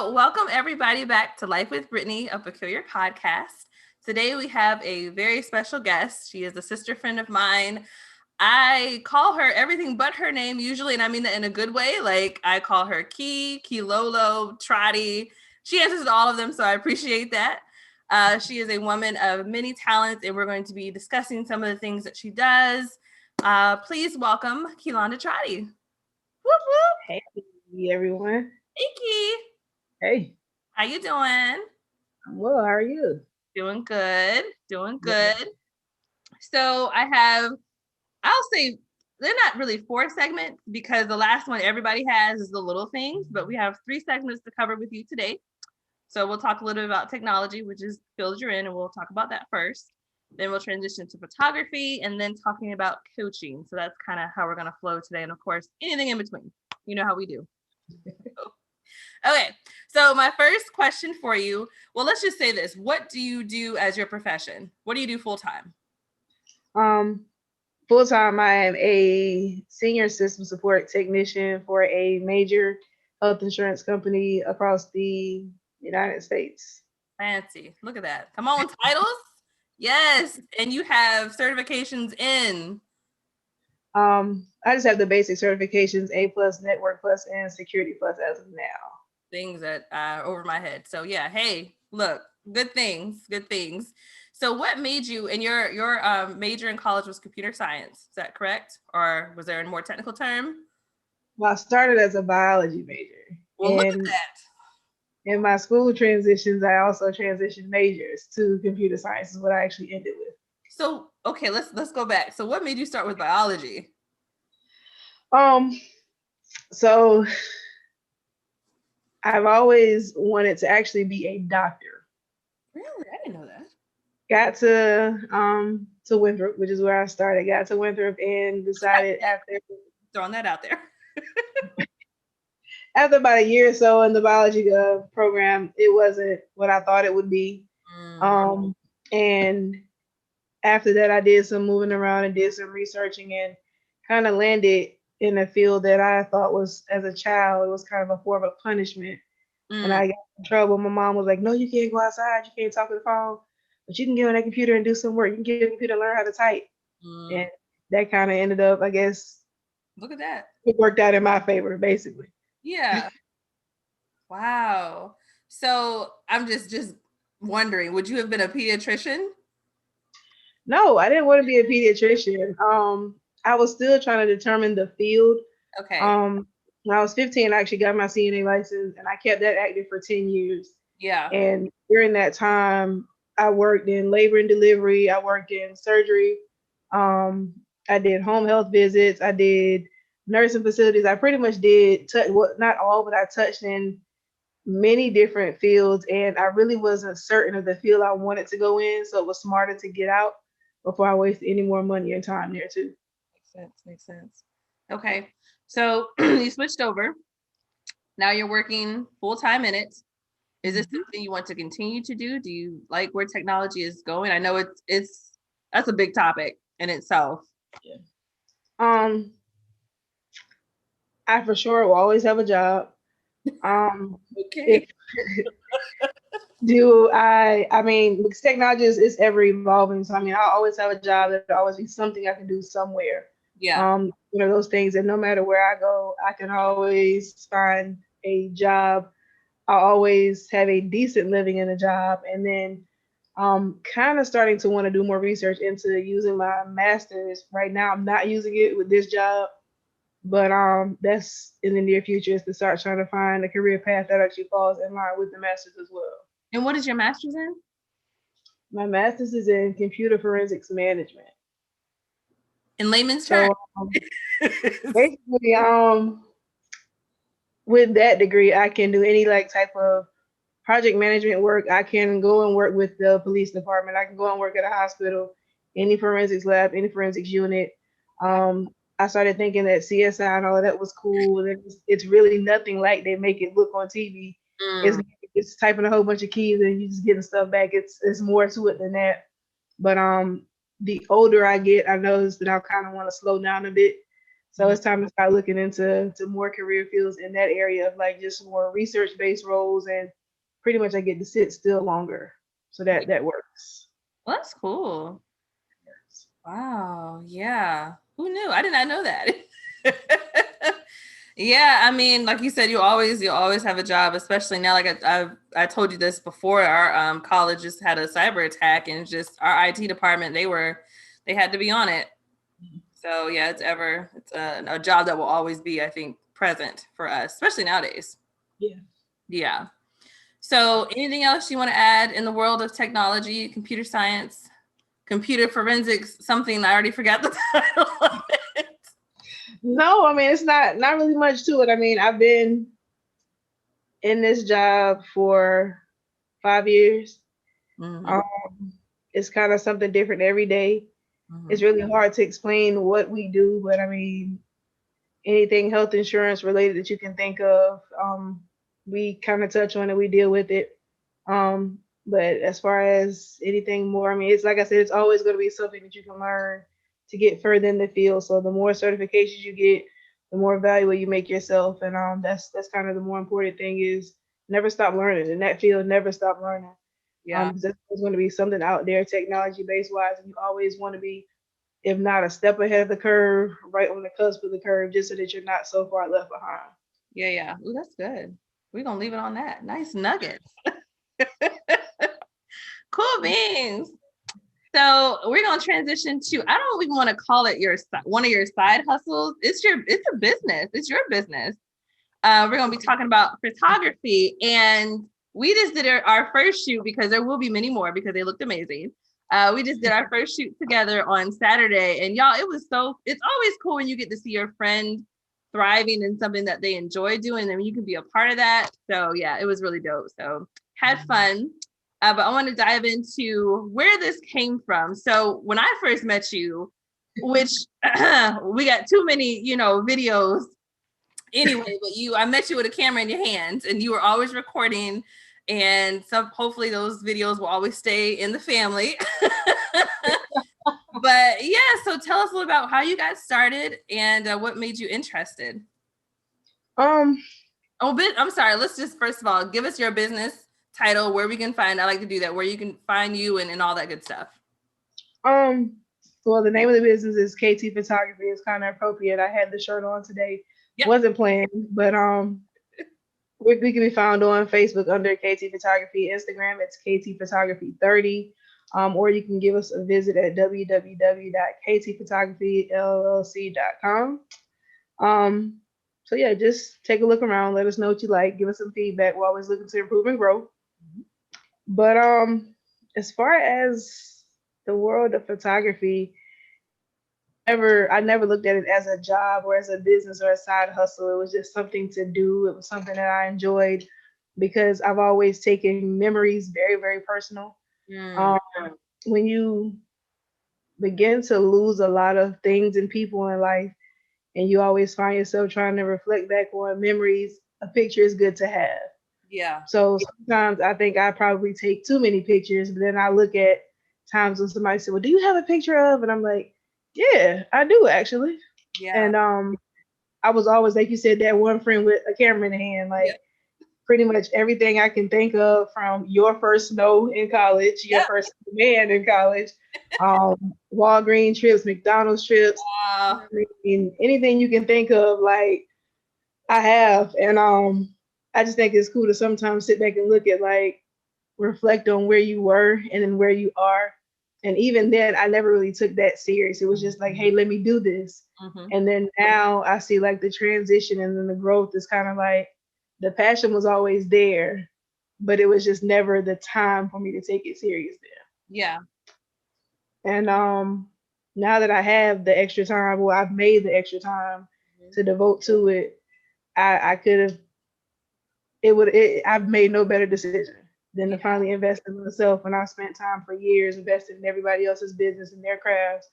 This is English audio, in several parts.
So, welcome everybody back to Life with Brittany, a peculiar podcast. Today we have a very special guest. She is a sister friend of mine. I call her everything but her name usually, and I mean that in a good way. Like I call her Kelonda Trottie. She answers to all of them, so I appreciate that. She is a woman of many talents, and we're going to be discussing some of the things that she does. Please welcome Kelonda Trottie. Whoop whoop. Hey everyone. Hey Key. Hey, How you doing? I'm well. How are you? Doing good. Doing good. So I'll say they're not really 4 segments because the last one everybody has is the little things, but we have 3 segments to cover with you today. So we'll talk a little bit about technology, which is field you're in, and we'll talk about that first. Then we'll transition to photography and then talking about coaching. So that's kind of how we're going to flow today. And of course, anything in between. You know how we do. Okay, so my first question for you, well, let's just say this. What do you do as your profession? What do you do full time? Full time, I am a senior system support technician for a major health insurance company across the United States. Fancy. Look at that. Come on, titles. Yes. And you have certifications in? I just have the basic certifications, A plus, Network plus, and Security plus as of now. Things that are over my head. So yeah, hey, look, good things, good things. So what made you, and your major in college was computer science, is that correct? Or was there a more technical term? Well, I started as a biology major. Well, look at And that. in my school transitions, I also transitioned majors to computer science is what I actually ended with. So okay, let's go back. So what made you start with biology? Um, so I've always wanted to actually be a doctor. Really? I didn't know that. Got to Winthrop, which is where I started. Got to Winthrop and decided after Throwing that out there. after about a year or so in the biology program, it wasn't what I thought it would be. Um, and after that, I did some moving around and did some researching and kind of landed in a field that I thought was, as a child, it was kind of a form of punishment. When I got in trouble, my mom was like, "No, you can't go outside. You can't talk to the phone, but you can get on that computer and do some work. You can get on the computer and learn how to type." And that kind of ended up, I guess, Look at that. it worked out in my favor, basically. Yeah. Wow. So I'm just wondering, would you have been a pediatrician? No, I didn't want to be a pediatrician. I was still trying to determine the field. Okay. When I was 15, I actually got my CNA license, and I kept that active for 10 years. Yeah. And during that time, I worked in labor and delivery. I worked in surgery. Um, I did home health visits. I did nursing facilities. I pretty much did touch, well, not all, but I touched in many different fields, and I really wasn't certain of the field I wanted to go in, so it was smarter to get out before I wasted any more money and time there too. Makes sense. Makes sense. Okay. So you switched over. Now you're working full time in it. Is this something you want to continue to do? Do you like where technology is going? I know it's that's a big topic in itself. Yeah. Um, I for sure will always have a job. Okay. If do I mean, because technology is ever evolving. So I mean, I'll always have a job. There'll always be something I can do somewhere. Yeah. One of those things that no matter where I go, I can always find a job. I'll always have a decent living in a job. And then kind of starting to want to do more research into using my master's. Right now, I'm not using it with this job, but that's in the near future is to start trying to find a career path that actually falls in line with the master's as well. And what is your master's in? My master's is in computer forensics management. In layman's terms. So basically, with that degree, I can do any like type of project management work. I can go and work with the police department. I can go and work at a hospital, any forensics lab, any forensics unit. I started thinking that CSI and all of that was cool. And it's really nothing like they make it look on TV. It's it's typing a whole bunch of keys and you just getting stuff back. It's more to it than that. But the older I get, I notice that I kind of want to slow down a bit. So it's time to start looking into more career fields in that area of like just more research based roles, and pretty much I get to sit still longer. So that works. Well, that's cool. Wow. Yeah. Who knew? I did not know that. Yeah, I mean, like you said, you always have a job, especially now. Like I told you this before. Our college just had a cyber attack, and just our IT department, they had to be on it. So yeah, it's a job that will always be, I think, present for us, especially nowadays. Yeah. Yeah. So anything else you want to add in the world of technology, computer science, computer forensics, something I already forgot the title of it. No, I mean it's not really much to it. I mean, I've been in this job for 5 years. Mm-hmm. It's kind of something different every day. Mm-hmm. It's really hard to explain what we do, but I mean, anything health insurance related that you can think of, we kind of touch on it, we deal with it. But as far as anything more, I mean, it's like I said, it's always going to be something that you can learn to get further in the field. So the more certifications you get, the more valuable you make yourself, and that's kind of the more important thing is never stop learning in that field. Never stop learning. Yeah. There's going to be something out there, technology based wise, and you always want to be, if not a step ahead of the curve, right on the cusp of the curve, just so that you're not so far left behind. Yeah, yeah. Ooh, that's good. We're gonna leave it on that. Nice nuggets. Cool beans. So we're gonna transition to, I don't even want to call it one of your side hustles. It's a business. It's your business. We're gonna be talking about photography, and we just did our first shoot, because there will be many more because they looked amazing. We just did our first shoot together on Saturday, and y'all, it's always cool when you get to see your friend thriving in something that they enjoy doing, and you can be a part of that. So yeah, it was really dope. So had fun. But I want to dive into where this came from. So when I first met you, which we got too many, videos anyway, but I met you with a camera in your hands, and you were always recording, and hopefully those videos will always stay in the family. But yeah, so tell us a little about how you got started and what made you interested. Um, I'm sorry. Let's just first of all give us your business title, where we can find. I like to do that, where you can find you and all that good stuff. well, the name of the business is KT Photography. It's kind of appropriate. I had the shirt on today. Yep. Wasn't planned, but we can be found on Facebook under KT Photography. Instagram, it's KT Photography 30. Or you can give us a visit at www.ktphotographylllc.com. So yeah, just take a look around. Let us know what you like. Give us some feedback. We're always looking to improve and grow. Mm-hmm. But as far as the world of photography, I never looked at it as a job or as a business or a side hustle. It was just something to do. It was something that I enjoyed because I've always taken memories very, very personal. When you begin to lose a lot of things and people in life, and you always find yourself trying to reflect back on memories, a picture is good to have. Yeah. So sometimes I think I probably take too many pictures, but then I look at times when somebody said, well, do you have a picture of? And I'm like, yeah, I do actually. Yeah. And I was always, like you said, that one friend with a camera in the hand, like pretty much everything I can think of, from your first snow in college, your first man in college, Walgreens trips, McDonald's trips, I mean, anything you can think of, like I have. And I just think it's cool to sometimes sit back and look at, like, reflect on where you were and then where you are. And even then, I never really took that serious. It was just like, hey, let me do this. Mm-hmm. And then now I see like the transition and then the growth is kind of like, the passion was always there, but it was just never the time for me to take it serious then. Yeah. And now that I have the extra time, well, I've made the extra time to devote to it, I could have, I've made no better decision than to finally invest in myself. And I've spent time for years investing in everybody else's business and their crafts.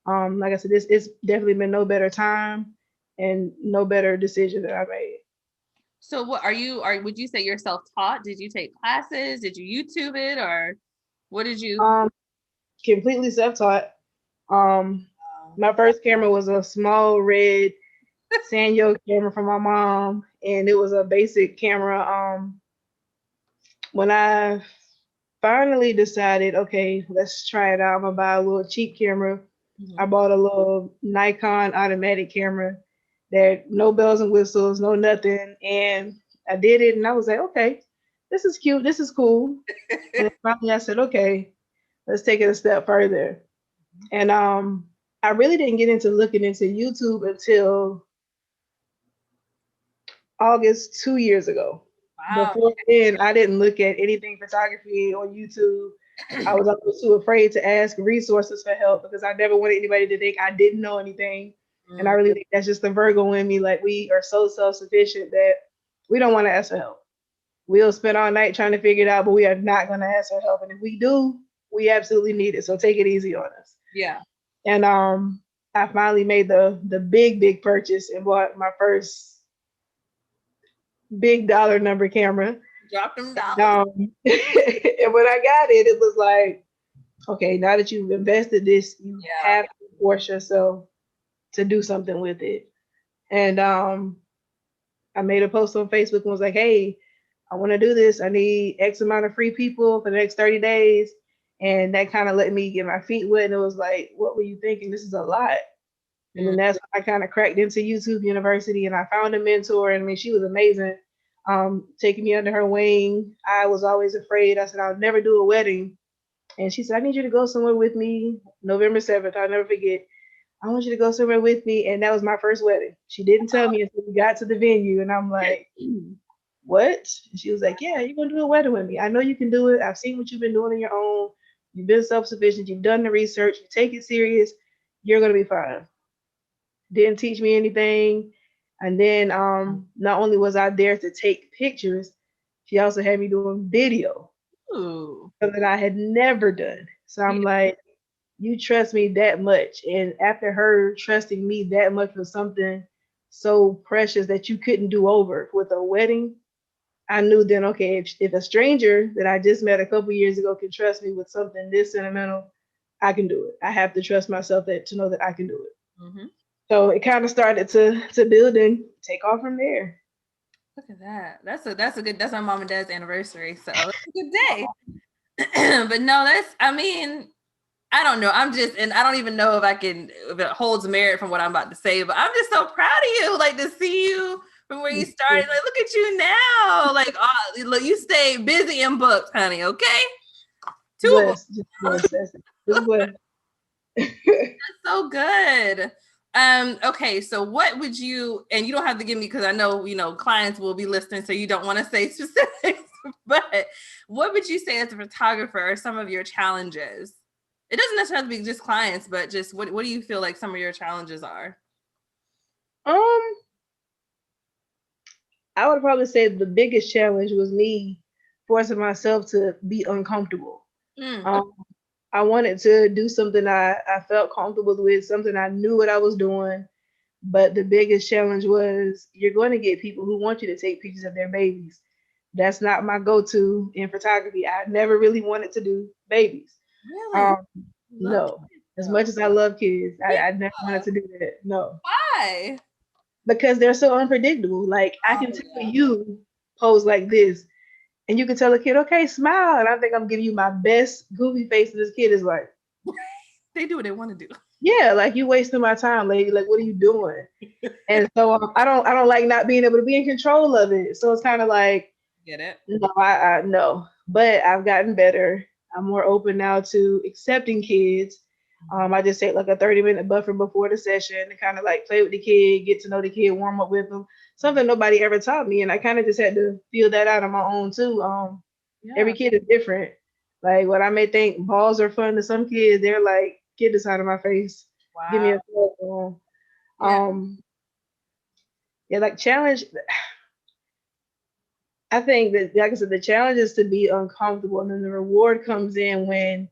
Like I said, it's definitely been no better time and no better decision that I made. So what would you say you're self-taught? Did you take classes? Did you YouTube it, or what did you? Completely self-taught. My first camera was a small red Sanyo camera from my mom, and it was a basic camera. When I finally decided, okay, let's try it out, I'm gonna buy a little cheap camera. I Mhm. bought a little Nikon automatic camera that no bells and whistles, no nothing, and I did it, and I was like, okay, this is cute, this is cool. And finally, I said, okay, let's take it a step further. And I really didn't get into looking into YouTube until August 2 years ago. Wow. Before then, I didn't look at anything photography on YouTube. I was always too afraid to ask resources for help because I never wanted anybody to think I didn't know anything. And I Mm, really think that's just the Virgo in me. Like we are so self-sufficient that we don't want to ask for help. We'll spend all night trying to figure it out, but we are not going to ask for help. And if we do, we absolutely need it. So take it easy on us. yeah. And I finally made the big purchase and bought my first big dollar number camera. Drop them And, dollars. and when I got it, it was like, okay, now that you've invested this, you Yeah. have to force yourself to do something with it. And I made a post on Facebook and was like, hey, I want to do this. I need X amount of free people for the next 30 days. And that kind of let me get my feet wet. And it was like, what were you thinking? This is a lot. And Mm, then that's when I kind of cracked into YouTube University and I found a mentor. And I mean, she was amazing, taking me under her wing. I was always afraid. I said, I'll never do a wedding. And she said, I need you to go somewhere with me November 7th. I'll never forget. I want you to go somewhere with me. And that was my first wedding. She didn't tell me until we got to the venue. And I'm like, what? And she was like, yeah, you're going to do a wedding with me. I know you can do it. I've seen what you've been doing on your own. You've been self sufficient. You've done the research. You take it serious. You're going to be fine. Didn't teach me anything. And then not only was I there to take pictures, she also had me doing video, ooh. something I had never done. So Yeah. I'm like, you trust me that much. And after her trusting me that much with something so precious that you couldn't do over with a wedding, I knew then, okay, if a stranger that I just met a couple years ago can trust me with something this sentimental, I can do it. I have to trust myself that to know that I can do it. Hmm. So it kind of started to build and take off from there. Look at that. That's a good. That's my mom and dad's anniversary. So it's a good day. But no, that's. I mean, I don't know. I'm just, and I don't even know if it holds merit from what I'm about to say. But I'm just so proud of you. Like to see you from where you started. Like, look at you now. Like, look, you stay busy in books, honey. Okay, two books. Blessed, just blessed. That's it. Just blessed. So good. Okay, so what would you, and you don't have to give me because I know clients will be listening, so you don't want to say specifics, but what would you say as a photographer are some of your challenges? It doesn't necessarily be just clients, but just what do you feel like some of your challenges are? um, I would probably say the biggest challenge was me forcing myself to be uncomfortable. Okay. Um, I wanted to do something I felt comfortable with, something I knew what I was doing. But the biggest challenge was you're going to get people who want you to take pictures of their babies. That's not my go-to in photography. I never really wanted to do babies. Really? Um, Love no. kids As though. much as I love kids, Yeah. I never wanted to do that. No. Why? Because they're so unpredictable. Like I Oh can tell yeah. you pose like this, and you can tell a kid, okay, smile. And I think I'm giving you my best goofy face, and this kid is like, They do what they want to do. yeah, like you wasting my time, lady. Like, what are you doing? And so I don't like not being able to be in control of it. So it's kind of like Get it? no, I no. But I've gotten better. I'm more open now to accepting kids. I just take like a 30-minute buffer before the session to kind of like play with the kid, get to know the kid, warm up with them. Something nobody ever taught me, and I kind of just had to feel that out on my own too. Yeah. Every kid is different. Like what I may think balls are fun to some kids, they're like, get this out of my face. Give me Wow. a cell phone. Yeah. Yeah, like challenge. I think that, like I said, the challenge is to be uncomfortable, and then the reward comes in when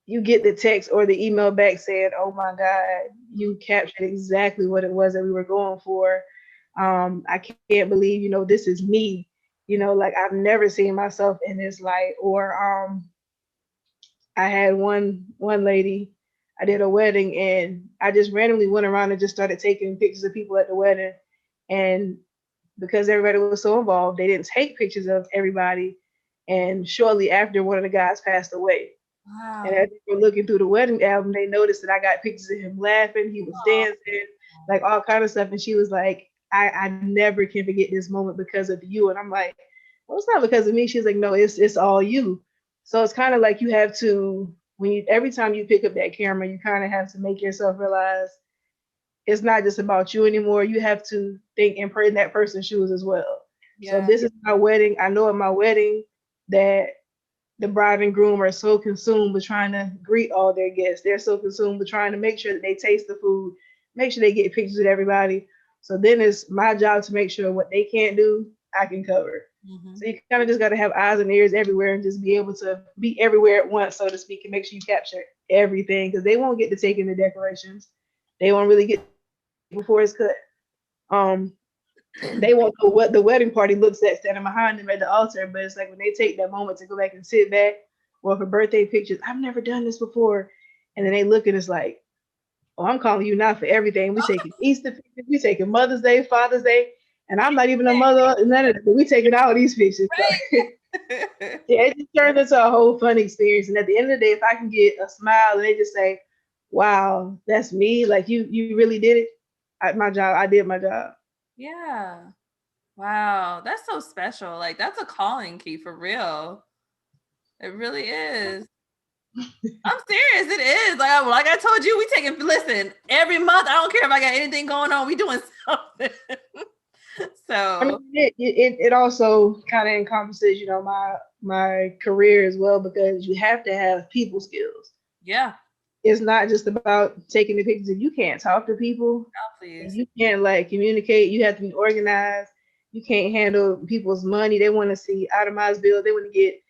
you get the text or the email back saying, "Oh my God, you captured exactly what it was that we were going for." I can't believe, this is me. Like I've never seen myself in this light. Or I had one lady. I did a wedding, and I just randomly went around and just started taking pictures of people at the wedding. And because everybody was so involved, they didn't take pictures of everybody. And shortly after, one of the guys passed away. And Wow. as they were looking through the wedding album, they noticed that I got pictures of him laughing. He was Aw. dancing, like all kind of stuff. And she was like, I never can forget this moment because of you. And I'm like, well, it's not because of me. She's like, no, it's all you. So it's kind of like you have to, when you, every time you pick up that camera, you kind of have to make yourself realize it's not just about you anymore. You have to think and pray in that person's shoes as well. So Yeah. this is my wedding. I know at my wedding that the bride and groom are so consumed with trying to greet all their guests. They're so consumed with trying to make sure that they taste the food, make sure they get pictures with everybody. So then it's my job to make sure what they can't do, I can cover. Hmm. So you kind of just got to have eyes and ears everywhere and just be able to be everywhere at once, so to speak, and make sure you capture everything because they won't get to take in the decorations. They won't really get to see the cake before it's cut. Um, they won't know what the wedding party looks at standing behind them at the altar, but it's like when they take that moment to go back and sit back, or for birthday pictures, I've never done this before. And then they look and it's like, oh, I'm calling you now for everything. We taking Easter pictures, we taking Mother's Day, Father's Day, and I'm not even a mother, none of that, but we taking all these pictures. So Right. yeah, it just turned into a whole fun experience. And at the end of the day, if I can get a smile and they just say, wow, that's me, like you really did it. My job, I did my job. Yeah. Wow. That's so special. Like that's a calling key for real. It really is. I'm serious. It is. Like I told you, we taking listen every month. I don't care if I got anything going on. We doing something. I mean, So it also kind of encompasses, my career as well because you have to have people skills. yeah. It's not just about taking the pictures. If you can't talk to people Oh, and please. you can't like communicate, you have to be organized. You can't handle people's money. They want to see itemized bills. They want to get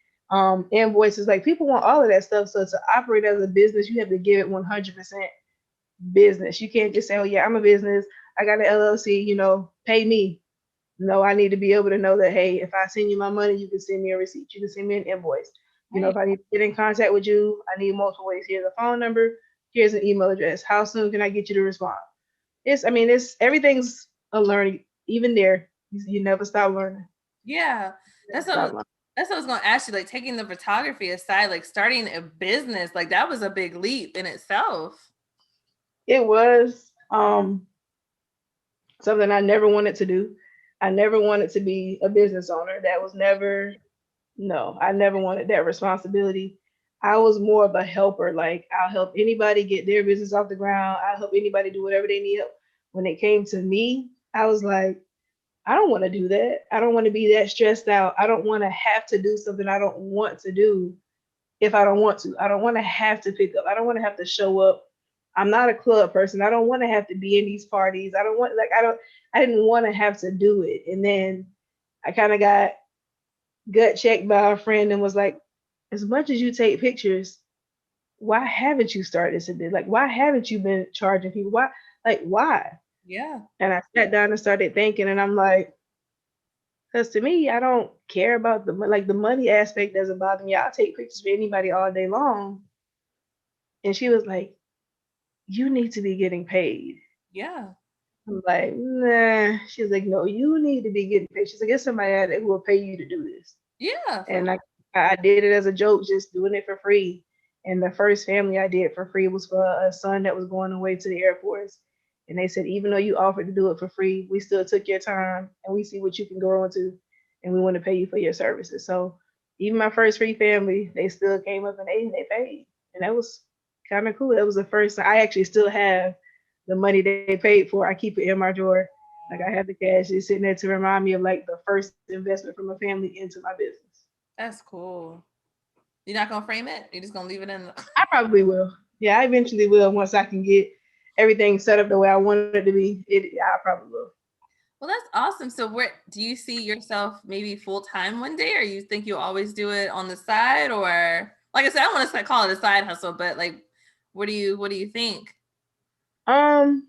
invoices. Like people want all of that stuff. So to operate as a business, you have to give it 100% business. You can't just say, "Oh yeah, I'm a business. I got an LLC. Pay me." No, I need to be able to know that, hey, if I send you my money, you can send me a receipt. You can send me an invoice. Right. If I need to get in contact with you, I need multiple ways. Here's a phone number. Here's an email address. How soon can I get you to respond? It's everything's a learning. Even there, you never stop learning. Yeah. Never That's stop what learning. that's what I was gonna ask you, like taking the photography aside, like starting a business, like that was a big leap in itself. It was something I never wanted to do. I never wanted to be a business owner. That was never No, I never wanted that responsibility. I was more of a helper. Like I'll help anybody get their business off the ground. I'll help anybody do whatever they need help. When it came to me, I was like, I don't want to do that. I don't want to be that stressed out. I don't want to have to do something I don't want to do if I don't want to. I don't want to have to pick up. I don't want to have to show up. I'm not a club person. I don't want to have to be in these parties. I didn't want to have to do it. And then I kind of got gut checked by a friend and was like, as much as you take pictures, why haven't you started this? Like, why haven't you been charging people? Why? Yeah. And I sat down and started thinking, and I'm like, because to me, I don't care about the money aspect doesn't bother me. I'll take pictures for anybody all day long. And she was like, you need to be getting paid. Yeah. I'm like, nah. She's like, no, you need to be getting paid. She's like, get somebody out there who will pay you to do this. Yeah. For And I did it as a joke, just doing it for free. And the first family I did for free was for a son that was going away to the Air Force. And they said, even though you offered to do it for free, we still took your time and we see what you can grow into, and we want to pay you for your services. So even my first free family, they still came up and they paid. And that was kind of cool. That was the first time I actually still have the money they paid for. I keep it in my drawer. Like I have the cash just sitting there to remind me of like the first investment from a family into my business. that's cool. You're not gonna frame it? You're just gonna leave it in the I probably will. Yeah, I eventually will once I can get everything set up the way I want it to be. I probably will. Well, that's awesome. So where do you see yourself maybe full time one day, or you think you'll always do it on the side? Or like I said, I don't want to call it a side hustle, but like what do you think? Um,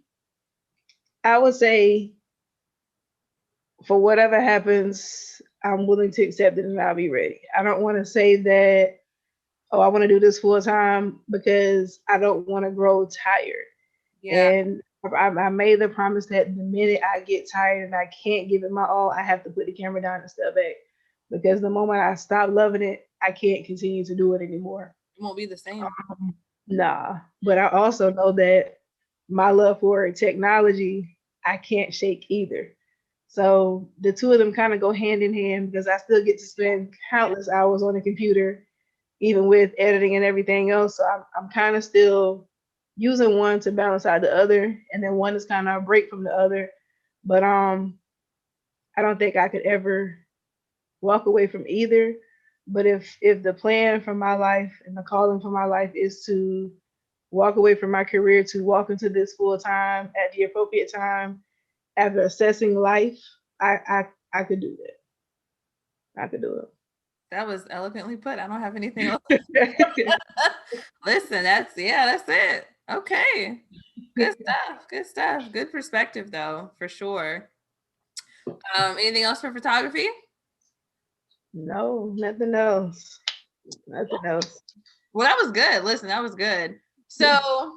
I would say for whatever happens, I'm willing to accept it and I'll be ready. I don't want to say that, oh, I want to do this full time because I don't want to grow tired. Yeah. And I made the promise that the minute I get tired and I can't give it my all, I have to put the camera down and step back. Because the moment I stop loving it, I can't continue to do it anymore. It won't be the same. Nah. But I also know that my love for technology, I can't shake either. So the two of them kind of go hand in hand because I still get to spend countless hours on the computer, even with editing and everything else. So I'm kind of still using one to balance out the other, and then one is kind of a break from the other. But I don't think I could ever walk away from either. But if the plan for my life and the calling for my life is to walk away from my career to walk into this full time at the appropriate time after assessing life, I could do that. I could do That was eloquently put. I don't have anything else. it. Listen, that's it. Okay. Good stuff. Good stuff. Good perspective though, for sure. Anything else for photography? No, nothing else. Nothing else. Well, that was good. Listen, that was good. So,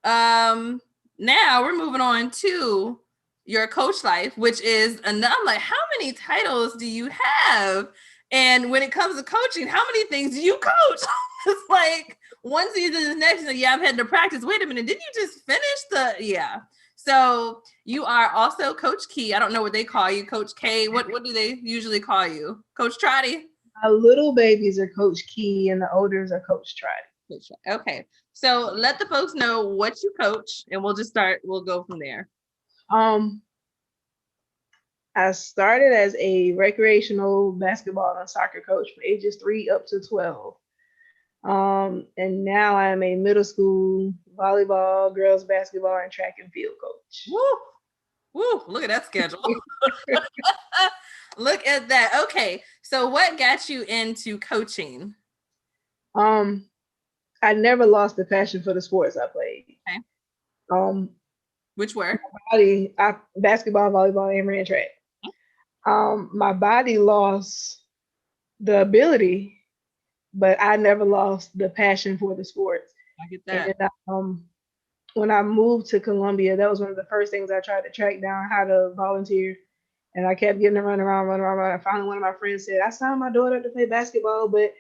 now we're moving on to your coach life, which is another. I'm like, how many titles do you have? And when it comes to coaching, how many things do you coach? It's like one season to the next. Yeah, I'm heading to practice. Wait a minute, didn't you just finish the? Yeah. So you are also Coach Key. I don't know what they call you, Coach K. What do they usually call you, Coach Trottie? My little babies are Coach Key, and the olders are Coach Trottie. Okay, so let the folks know what you coach, and we'll just start. We'll go from there. Um, I started as a recreational basketball and soccer coach from ages 3 up to 12. And now I am a middle school volleyball, girls basketball, and track and field coach. Woo! Woo! Look at that schedule. Look at that. Okay, so what got you into coaching? I never lost the passion for the sports I played. Okay. Which were? Basketball, volleyball, and ran track. My body lost the ability, but I never lost the passion for the sports. I get that. And when I moved to Columbia, that was one of the first things I tried to track down how to volunteer. And I kept getting to run around. And finally, one of my friends said, I signed my daughter to play basketball, but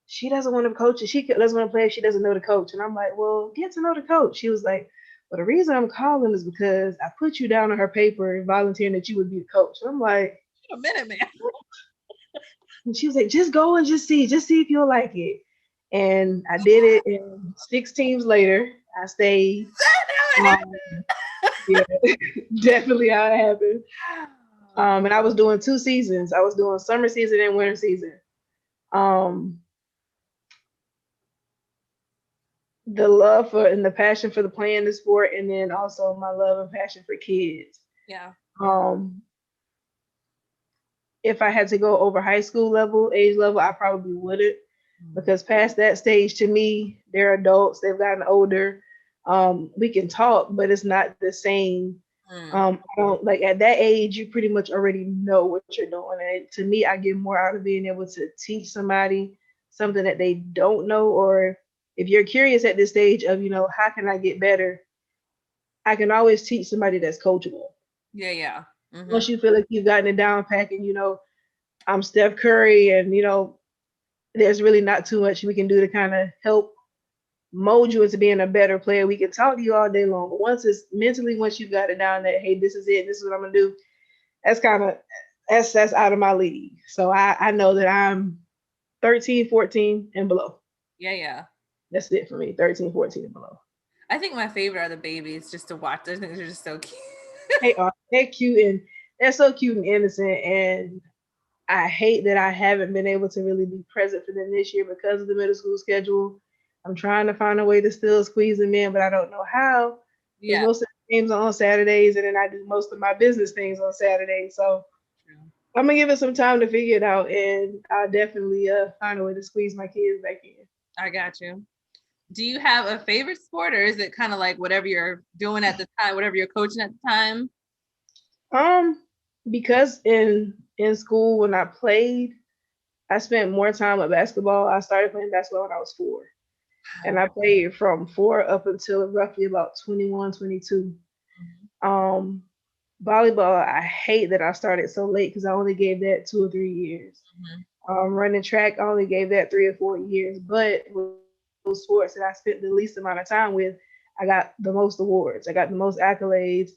she doesn't want to coach. She doesn't want to play if she doesn't know the coach. And I'm like, well, get to know the coach. She was like, well, the reason I'm calling is because I put you down on her paper volunteering that you would be the coach. And I'm like, a minute, man. And she was like, just go and just see if you'll like it. And I did it. And 6 teams later, I stayed. Yeah, definitely how it happened. And I was doing 2 seasons. I was doing summer season and winter season. The love for and the passion for the playing the sport, and then also my love and passion for kids. Yeah. If I had to go over high school age level, I probably wouldn't, because past that stage, to me, they're adults. They've gotten older. We can talk, but it's not the same. I don't, like at that age, you pretty much already know what you're doing. And to me, I get more out of being able to teach somebody something that they don't know, or if you're curious at this stage of, how can I get better? I can always teach somebody that's coachable. Yeah, yeah. Mm-hmm. Once you feel like you've gotten it down pack and, I'm Steph Curry and, there's really not too much we can do to kind of help mold you into being a better player. We can talk to you all day long, but once you've got it down that, hey, this is it, this is what I'm gonna do, that's out of my league. So I know that I'm 13, 14 and below. Yeah, yeah. That's it for me, 13, 14 and below. I think my favorite are the babies, just to watch. Those things are just so cute. They're cute, and they're so cute and innocent, and I hate that I haven't been able to really be present for them this year because of the middle school schedule. I'm trying to find a way to still squeeze them in, but I don't know how. Yeah. Most of the games are on Saturdays, and then I do most of my business things on Saturdays. So I'm gonna give it some time to figure it out, and I'll definitely find a way to squeeze my kids back in. I got you. Do you have a favorite sport, or is it kind of like whatever you're doing at the time, whatever you're coaching at the time? Because in school when I played, I spent more time with basketball. I started playing basketball when I was 4. And I played from 4 up until roughly about 21, 22. Um, Volleyball, I hate that I started so late because I only gave that 2 or 3 years. Mm-hmm. Running track, I only gave that 3 or 4 years. But with those sports that I spent the least amount of time with, I got the most awards. I got the most accolades.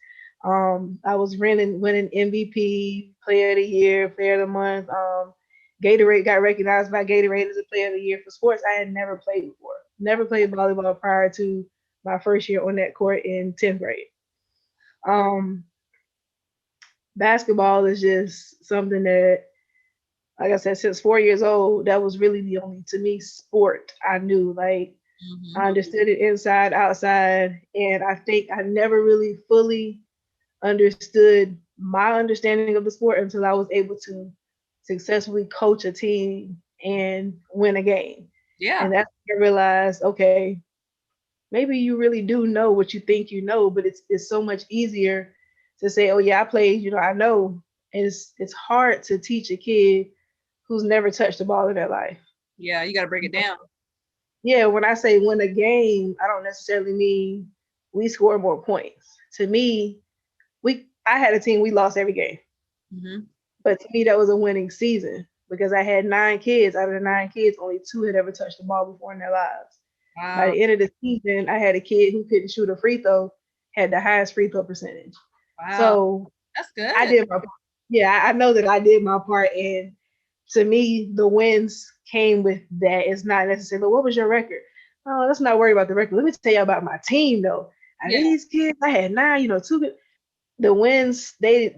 I was winning MVP, Player of the Year, Player of the Month. Gatorade got recognized by Gatorade as a Player of the Year for sports I had never played before. Never played volleyball prior to my first year on that court in 10th grade. Um, Basketball is just something that, like I said, since 4 years old, that was really the only, to me, sport I knew. Like, Mm-hmm. I understood it inside, outside, and I think I never really fully understood my understanding of the sport until I was able to successfully coach a team and win a game. Yeah. And that's when I realized, okay, maybe you really do know what you think you know, but it's so much easier to say, oh yeah, I played, I know. And it's hard to teach a kid who's never touched the ball in their life. Yeah. You got to break it down. Yeah, when I say win a game, I don't necessarily mean we score more points. To me, I had a team, we lost every game. Mm-hmm. But to me, that was a winning season because I had 9 kids. Out of the 9 kids, only 2 had ever touched the ball before in their lives. By Wow. the end of the season, I had a kid who couldn't shoot a free throw, had the highest free throw percentage. Wow. So That's I good. did my part. Yeah, I know that I did my part. And to me, the wins came with that. It's not necessarily, what was your record? Oh, let's not worry about the record. Let me tell you about my team, though. And Yeah. these kids, I had 9, 2 the wins, the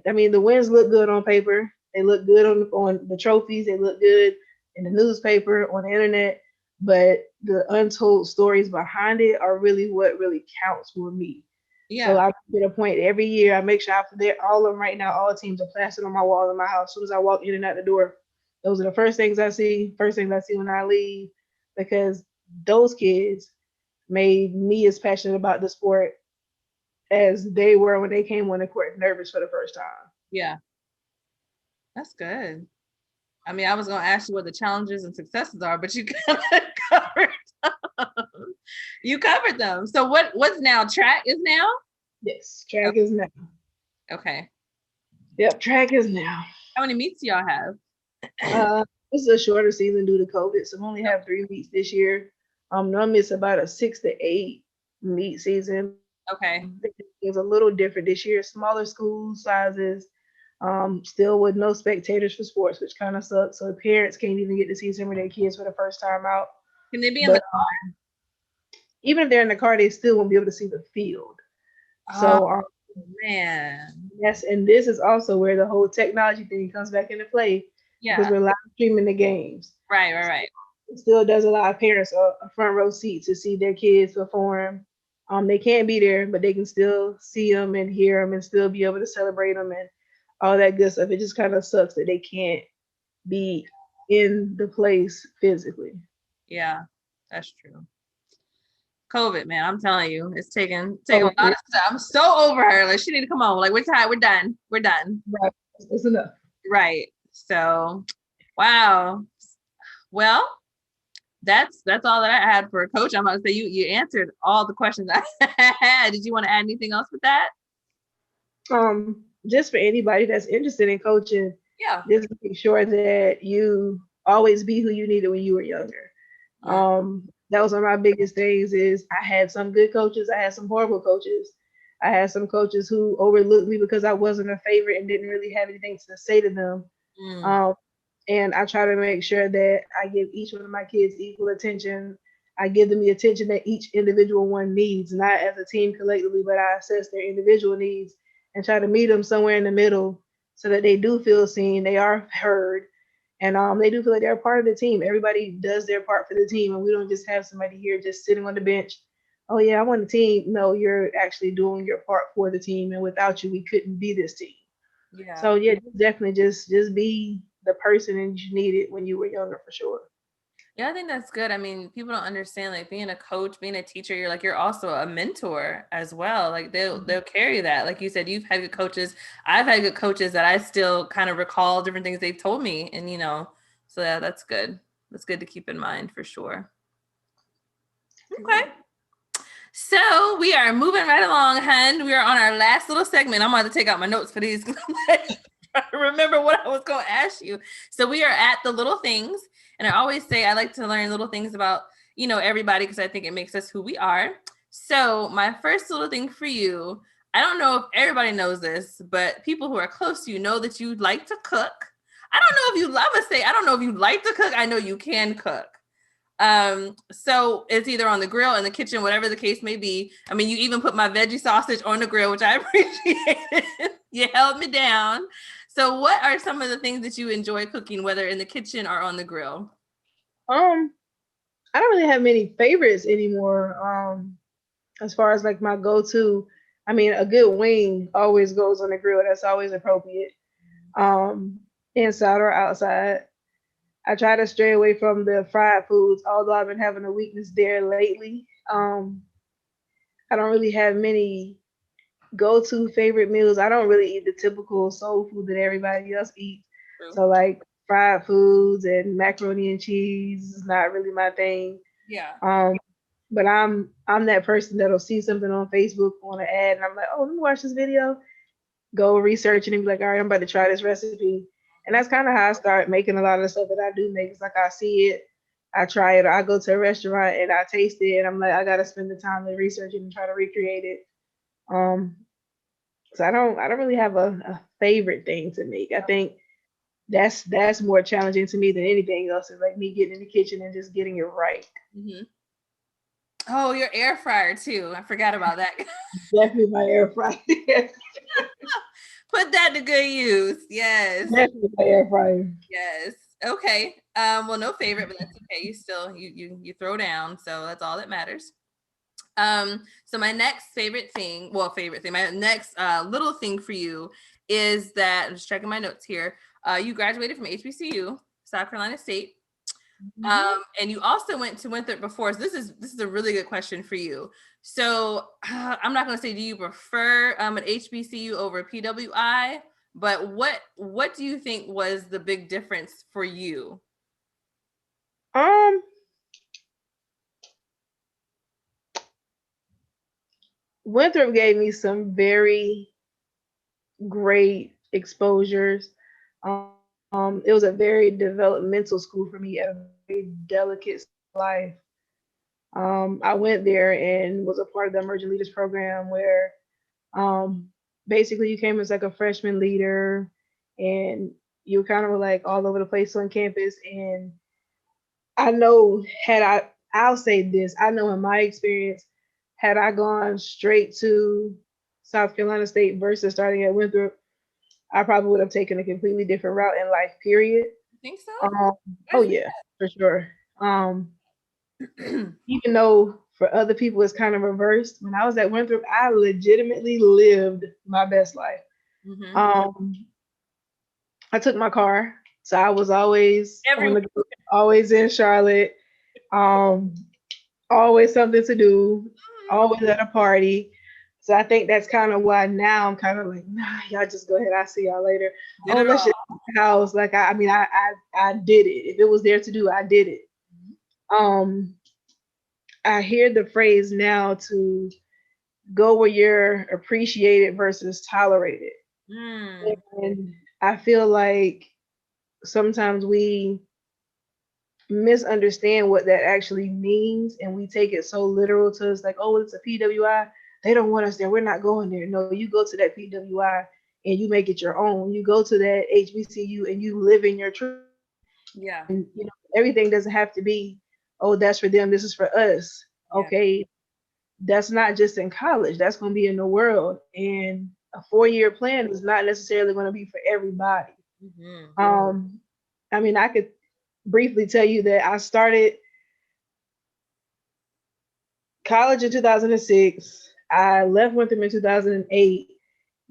wins look good on paper. They look good on the trophies. They look good in the newspaper, on the internet. But the untold stories behind it are really what really counts for me. So Yeah. I get a point every year. I make sure I put all of them right now. All the teams are plastered on my wall in my house. As soon as I walk in and out the door, those are the first things I see. First things I see when I leave, because those kids made me as passionate about the sport as they were when they came on the court nervous for the first time. Yeah. That's good. I mean, I was going to ask you what the challenges and successes are, but you kind of covered them. You covered them. So what's now? Track is now? Yes, track is now. Okay. Yep, track is now. How many meets do y'all have? This is a shorter season due to COVID, so we only have 3 meets this year. Normally it's about a 6 to 8 meet season. Okay. It's a little different this year. Smaller school sizes, still with no spectators for sports, which kind of sucks. So parents can't even get to see some of their kids for the first time out. Can they be in the But even if they're in the car, they still won't be able to see the field. car? So Oh man. yes, and this is also where the whole technology thing comes back into play because Yeah. we're live streaming the games. Right. It still does allow parents a front row seat to see their kids perform. They can't be there, but they can still see them and hear them and still be able to celebrate them and all that good stuff. It just kind of sucks that they can't be in the place physically. Yeah, that's true. COVID, man, I'm telling you, it's taking a Oh, lot of stuff. I'm so over her. Like she need to come on. Like we're tired. We're done. We're done. right. It's enough. Right. So, wow. Well, that's all that I had for a coach. I'm about to say you answered all the questions I had. Did you want to add anything else with that? Just for anybody that's interested in coaching, Yeah. just make sure that you always be who you needed when you were younger. That was one of my biggest things. Is I had some good coaches, I had some horrible coaches. I had some coaches who overlooked me because I wasn't a favorite and didn't really have anything to say to them. Mm. Um, and I try to make sure that I give each one of my kids equal attention. I give them the attention that each individual one needs, not as a team collectively, but I assess their individual needs and try to meet them somewhere in the middle so that they do feel seen, they are heard, and they do feel like they're a part of the team. Everybody does their part for the team, and we don't just have somebody here just sitting on the bench. Oh yeah, I want the team. No, you're actually doing your part for the team, and without you, we couldn't be this team. Yeah. So yeah, definitely just be the person and you needed when you were younger for sure. Yeah, I think that's good. I mean, people don't understand like being a coach, being a teacher, you're also a mentor as well. Like they'll carry that. Like you said, you've had good coaches. I've had good coaches that I still kind of recall different things they've told me. And So yeah, that's good. That's good to keep in mind for sure. Okay. So we are moving right along, hun. We are on our last little segment. I'm going to take out my notes for these. Trying to remember what I was going to ask you. So we are at the little things, and I always say I like to learn little things about everybody because I think it makes us who we are. So my first little thing for you, I don't know if everybody knows this, but people who are close to you know that you like to cook. I don't know if you, I'm gonna say, I don't know if you like to cook. I know you can cook. So it's either on the grill, in the kitchen, whatever the case may be. I mean, you even put my veggie sausage on the grill, which I appreciate. You held me down. So what are some of the things that you enjoy cooking, whether in the kitchen or on the grill? I don't really have many favorites anymore. As far as like my go-to, I mean, a good wing always goes on the grill. That's always appropriate. Um, Inside or outside. I try to stray away from the fried foods, although I've been having a weakness there lately. I don't really have many go-to favorite meals. I don't really eat the typical soul food that everybody else eats. True. So like fried foods and macaroni and cheese is not really my thing. Yeah. But I'm that person that'll see something on Facebook on an ad and I'm like, oh, let me watch this video, go research it and be like, all right, I'm about to try this recipe. And that's kind of how I start making a lot of the stuff that I do make. It's like I see it, I try it, or I go to a restaurant and I taste it and I'm like, I gotta spend the time to research it and try to recreate it. Um, so I don't really have a favorite thing to make. I think that's more challenging to me than anything else. Is like me getting in the kitchen and just getting it right. Mm-hmm. Oh, your air fryer too. I forgot about that. Definitely my air fryer. Put that to good use. Yes. Definitely my air fryer. Yes. Okay. Well, no favorite, but that's okay. You still you throw down, so that's all that matters. So my next favorite thing, my next little thing for you is that I'm just checking my notes here. You graduated from HBCU, South Carolina State. And you also went to Winthrop before. So this is a really good question for you. So I'm not going to say do you prefer an HBCU over PWI, but what do you think was the big difference for you? Um, Winthrop gave me some very great exposures. It was a very developmental school for me at a very delicate life. I went there and was a part of the emerging leaders program where um, basically you came as like a freshman leader and you kind of were like all over the place on campus. And I know I'll say this, I know in my experience, had I gone straight to South Carolina State versus starting at Winthrop, I probably would have taken a completely different route in life, period. You think so? Oh yeah, for sure. Even though for other people it's kind of reversed, when I was at Winthrop, I legitimately lived my best life. Mm-hmm. I took my car, so I was always always in Charlotte. Um, Always something to do, always at a party. So I think that's kind of why now I'm kind of like, nah, y'all just go ahead. I'll see y'all later. Did it Let's all. just house. Like I mean, I did it. If it was there to do, I did it. Um, I hear the phrase now to go where you're appreciated versus tolerated. Mm. And I feel like sometimes we misunderstand what that actually means and we take it so literal to us like, oh, it's a PWI. They don't want us there. We're not going there. No, you go to that PWI and you make it your own. You go to that HBCU and you live in your truth. Yeah. And everything doesn't have to be, oh, that's for them. This is for us. Yeah. Okay. That's not just in college. That's going to be in the world. And a 4-year plan is not necessarily going to be for everybody. Mm-hmm. I mean, I could briefly tell you that I started college in 2006. I left Winthrop in 2008.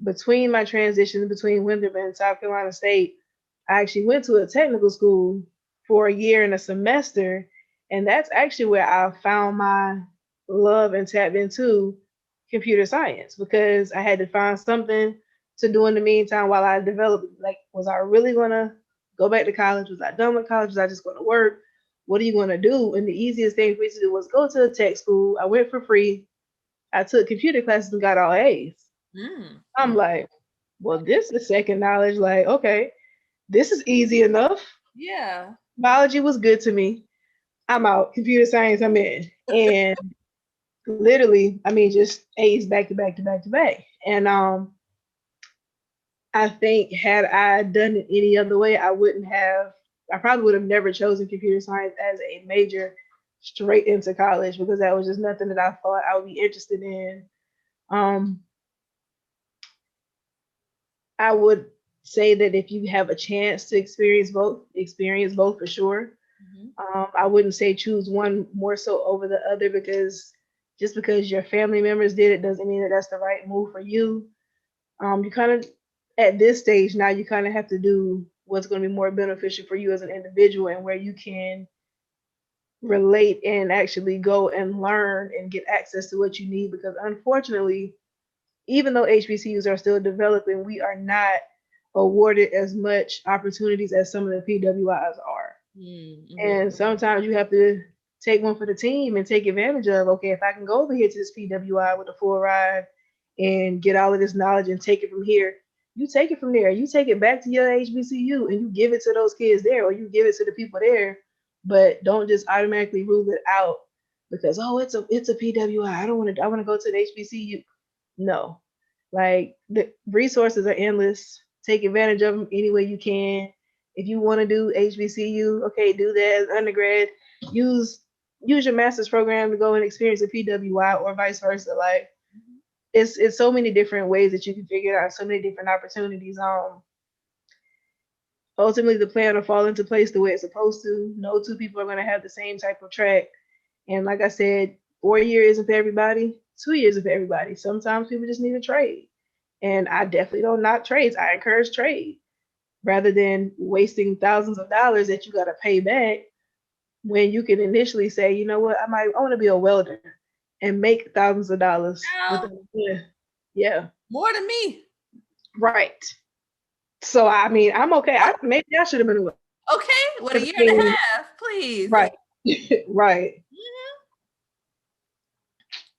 Between my transitions between Winthrop and South Carolina State, I actually went to a technical school for a year and a semester. And that's actually where I found my love and tapped into computer science because I had to find something to do in the meantime while I developed. Like, was I really going to go back to college? Was I done with college? Was I just going to work? What are you going to do? And the easiest thing for me to do was go to a tech school. I went for free. I took computer classes and got all A's. I'm like, well, this is second knowledge. Like, okay, this is easy enough. Yeah. Biology was good to me. I'm out. Computer science, I'm in. And literally, I mean, just A's back to back to back to back. And I think had I done it any other way, I probably would have never chosen computer science as a major straight into college because that was just nothing that I thought I would be interested in. Um, I would say that if you have a chance to experience both for sure. I wouldn't say choose one more so over the other because just because your family members did it doesn't mean that that's the right move for you. You kind of at this stage now you kind of have to do what's going to be more beneficial for you as an individual and where you can relate and actually go and learn and get access to what you need because unfortunately even though HBCUs are still developing, we are not awarded as much opportunities as some of the PWIs are. And sometimes you have to take one for the team and take advantage of, okay, if I can go over here to this PWI with a full ride and get all of this knowledge and take it from here, you take it from there. You take it back to your HBCU and you give it to those kids there or you give it to the people there, but don't just automatically rule it out because it's a PWI. I want to go to the HBCU. No. Like the resources are endless. Take advantage of them any way you can. If you want to do HBCU, okay, do that as undergrad. Use use your master's program to go and experience a PWI or vice versa. Like it's so many different ways that you can figure it out, so many different opportunities. Ultimately the plan will fall into place the way it's supposed to. No two people are gonna have the same type of track. And like I said, 4 years isn't for everybody, 2 years is for everybody. Sometimes people just need a trade. And I definitely don't knock trades. I encourage trade rather than wasting thousands of dollars that you got to pay back when you can initially say, you know what, I want to be a welder and make thousands of dollars Wow. within a year. Yeah. More than me. Right. So I mean, I'm okay. Maybe I should have been a welder. Okay. What, a year and a half, please. Right. Right.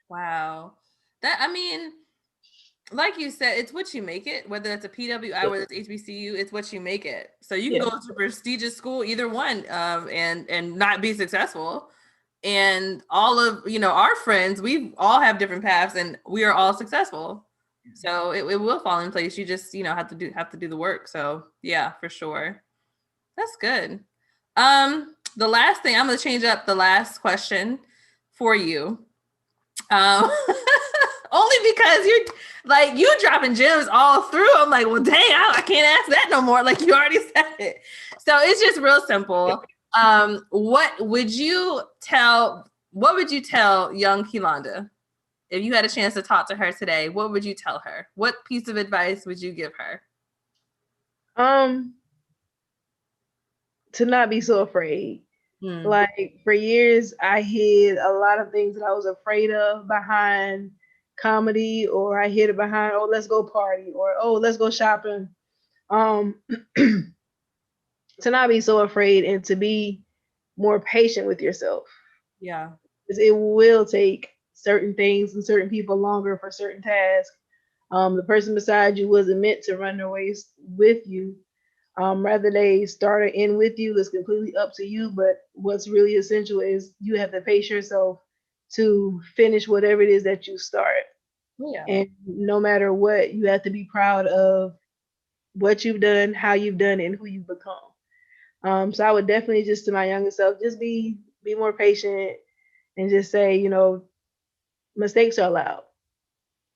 Wow. That, I mean, like you said, it's what you make it, whether it's a PWI, whether it's HBCU, it's what you make it. So you can go to prestigious school, either one, and not be successful. And all of, our friends, we all have different paths and we are all successful. So it will fall in place. You just, have to do the work. So yeah, for sure. That's good. The last thing, I'm gonna change up the last question for you. Only because you're like you dropping gems all through. I'm like, well, dang, I can't ask that no more. Like you already said it. So it's just real simple. What would you tell young Kelonda if you had a chance to talk to her today? What would you tell her? What piece of advice would you give her? To not be so afraid. Like for years, I hid a lot of things that I was afraid of behind comedy, or I hid it behind, oh, let's go party, or oh, let's go shopping. To not be so afraid and to be more patient with yourself. Yeah. Because it will take certain things and certain people longer for certain tasks. The person beside you wasn't meant to run the race with you. Rather they start or end with you is completely up to you. But what's really essential is you have to pace yourself to finish whatever it is that you start. Yeah. And no matter what, you have to be proud of what you've done, how you've done, and who you've become. So I would definitely just to my younger self, just be more patient and just say, mistakes are allowed.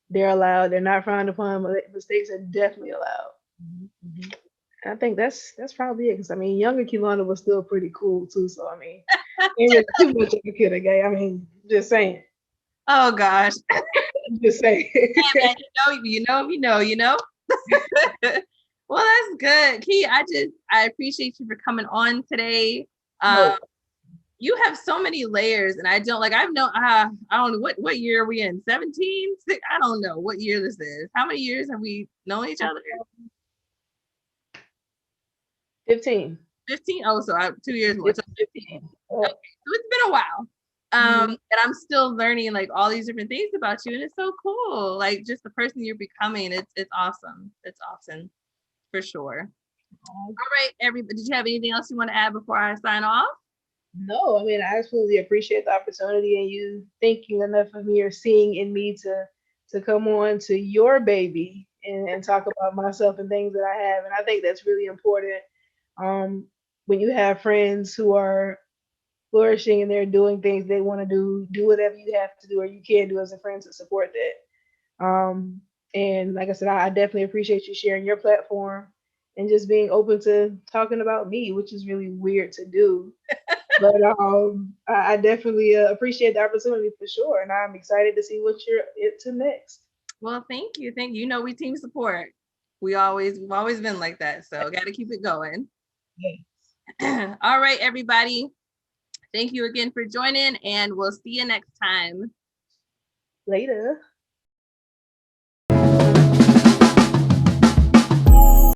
They're allowed. They're not frowned upon. But mistakes are definitely allowed. Mm-hmm. I think that's probably it. Because I mean, younger Kelowna was still pretty cool too. So I mean, ain't really too much of a kid gay. I mean, just saying. Oh gosh. Just saying. Hey, man, you know. Well, that's good. Key, I appreciate you for coming on today. No. You have so many layers, and I don't I don't know what year are we in? 17? I don't know what year this is. How many years have we known each other? 15. 15? Oh, so 2 years more. So 15. 15. Okay, so it's been a while. And I'm still learning like all these different things about you, and it's so cool. Like just the person you're becoming, it's awesome. It's awesome for sure. All right, everybody. Did you have anything else you want to add before I sign off? No, I mean, I absolutely appreciate the opportunity and you thinking enough of me or seeing in me to come on to your baby and talk about myself and things that I have. And I think that's really important. Um, when you have friends who are flourishing and they're doing things they want to do whatever you have to do or you can do as a friend to support that. And like I said, I definitely appreciate you sharing your platform and just being open to talking about me, which is really weird to do. But I definitely appreciate the opportunity for sure, and I'm excited to see what you're into next. Well, thank you. Thank you. You know, we team support. We've always been like that. So got to keep it going. Yes. All right, everybody. Thank you again for joining, and we'll see you next time. Later.